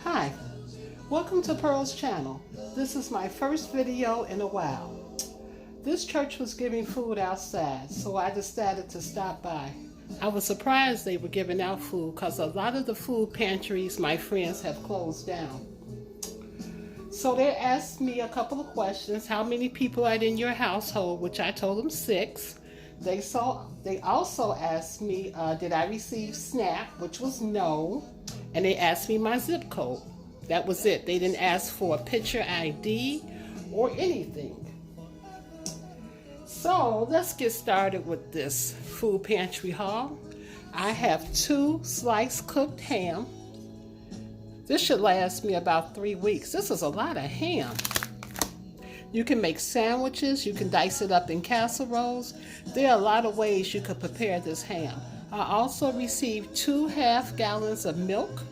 Hi, welcome to Pearl's channel. This is my first video in a while. This church was giving food outside, so I decided to stop by. I was surprised they were giving out food because a lot of the food pantries my friends have closed down. So they asked me a couple of questions. How many people are in your household, which I told them 6. They also asked me, did I receive SNAP, which was no. And they asked me my zip code. That was it. They didn't ask for a picture ID or anything. So let's get started with this food pantry haul. I have 2 sliced cooked ham. This should last me about 3 weeks. This is a lot of ham. You can make sandwiches, you can dice it up in casseroles. There are a lot of ways you could prepare this ham. I also received 2 half gallons of milk.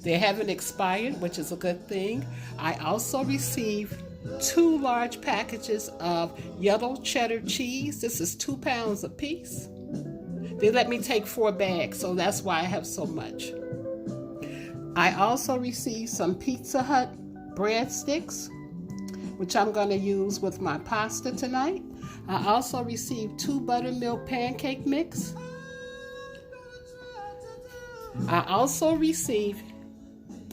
They haven't expired, which is a good thing. I also received 2 large packages of yellow cheddar cheese. This is 2 pounds a piece. They let me take 4 bags, so that's why I have so much. I also received some Pizza Hut breadsticks, which I'm going to use with my pasta tonight. I also received 2 buttermilk pancake mix. I also received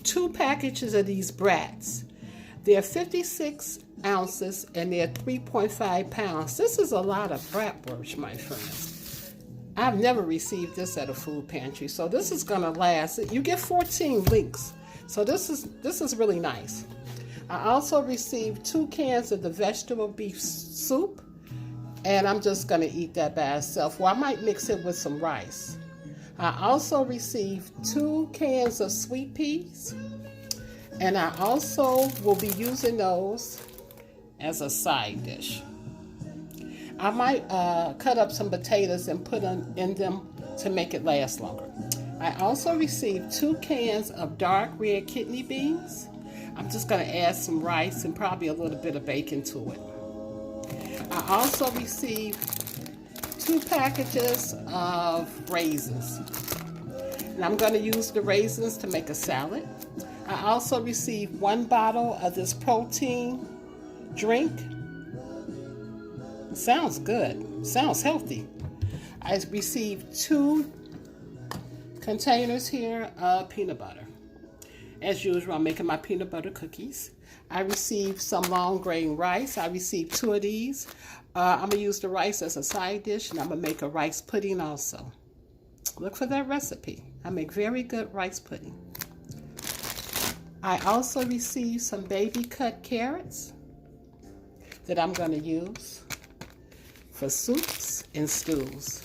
2 packages of these brats. They're 56 ounces and they're 3.5 pounds. This is a lot of bratwurst, my friends. I've never received this at a food pantry, so this is gonna last. You get 14 links, so this is really nice. I also received 2 cans of the vegetable beef soup, and I'm just gonna eat that by itself. Well, I might mix it with some rice. I also received 2 cans of sweet peas, and I also will be using those as a side dish. I might cut up some potatoes and put them in them to make it last longer. I also received 2 cans of dark red kidney beans. I'm just going to add some rice and probably a little bit of bacon to it. I also received 2 packages of raisins. And I'm going to use the raisins to make a salad. I also received 1 bottle of this protein drink. It sounds good. Sounds healthy. I received 2 containers here of peanut butter. As usual, I'm making my peanut butter cookies. I received some long grain rice. I received 2 of these. I'm going to use the rice as a side dish, and I'm going to make a rice pudding also. Look for that recipe. I make very good rice pudding. I also received some baby cut carrots that I'm going to use for soups and stews.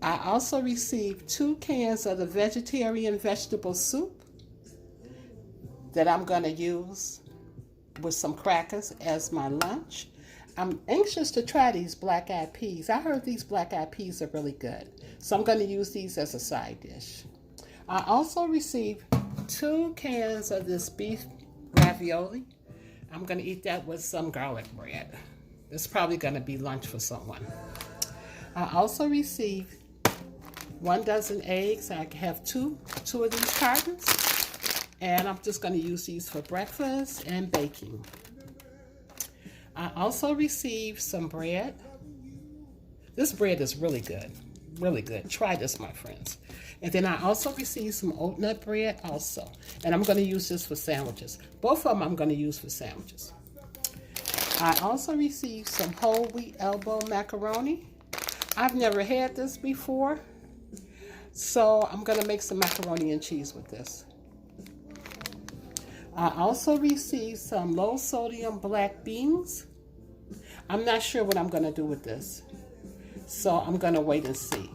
I also received 2 cans of the vegetarian vegetable soup that I'm going to use with some crackers as my lunch. I'm anxious to try these black-eyed peas. I heard these black-eyed peas are really good, so I'm going to use these as a side dish. I also received 2 cans of this beef ravioli. I'm going to eat that with some garlic bread. It's probably going to be lunch for someone. I also received 1 dozen eggs. I have two of these cartons, and I'm just going to use these for breakfast and baking. I also received some bread. This bread is really good, really good. Try this, my friends. And then I also received some oat nut bread also, and I'm going to use this for sandwiches. Both of them I'm going to use for sandwiches. I also received some whole wheat elbow macaroni. I've never had this before, so I'm going to make some macaroni and cheese with this. I also received some low sodium black beans. I'm not sure what I'm going to do with this, so I'm going to wait and see.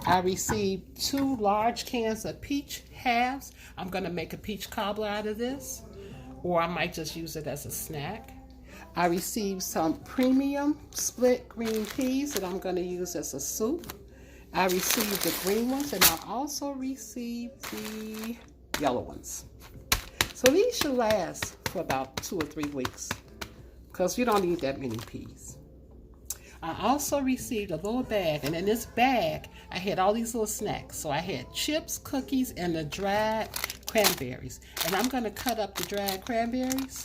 I received 2 large cans of peach halves. I'm going to make a peach cobbler out of this, or I might just use it as a snack. I received some premium split green peas that I'm going to use as a soup. I received the green ones, and I also received the yellow ones. So these should last for about 2 or 3 weeks because you don't need that many peas. I also received a little bag, and in this bag I had all these little snacks. So I had chips, cookies, and the dried cranberries. And I'm going to cut up the dried cranberries,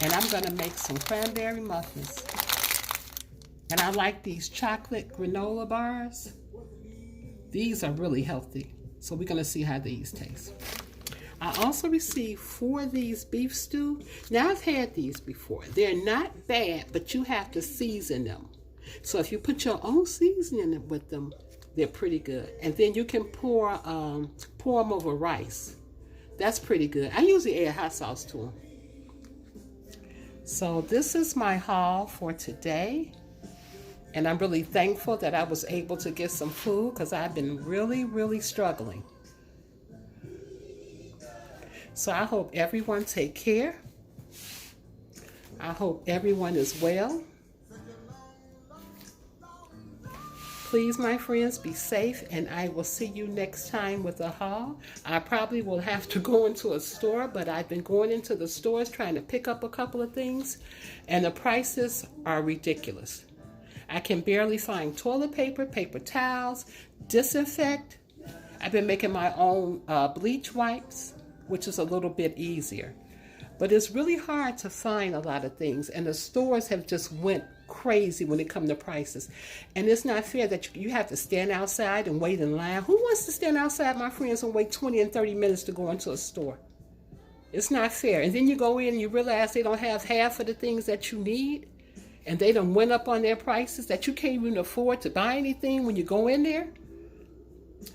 and I'm going to make some cranberry muffins. And I like these chocolate granola bars. These are really healthy. So we're going to see how these taste. I also received 4 of these beef stew. Now I've had these before. They're not bad, but you have to season them. So if you put your own seasoning with them, they're pretty good. And then you can pour them over rice. That's pretty good. I usually add hot sauce to them. So this is my haul for today. And I'm really thankful that I was able to get some food because I've been really, really struggling. So I hope everyone take care. I hope everyone is well. Please, my friends, be safe, and I will see you next time with a haul. I probably will have to go into a store, but I've been going into the stores trying to pick up a couple of things, and the prices are ridiculous. I can barely find toilet paper, paper towels, disinfect. I've been making my own bleach wipes, which is a little bit easier. But it's really hard to find a lot of things, and the stores have just went crazy when it comes to prices. And it's not fair that you have to stand outside and wait in line. Who wants to stand outside, my friends, and wait 20 and 30 minutes to go into a store? It's not fair. And then you go in and you realize they don't have half of the things that you need, and they done went up on their prices that you can't even afford to buy anything when you go in there.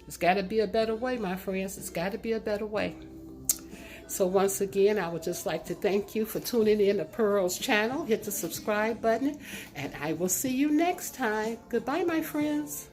It's got to be a better way, my friends. It's got to be a better way. So once again, I would just like to thank you for tuning in to Pearl's channel. Hit the subscribe button, and I will see you next time. Goodbye, my friends.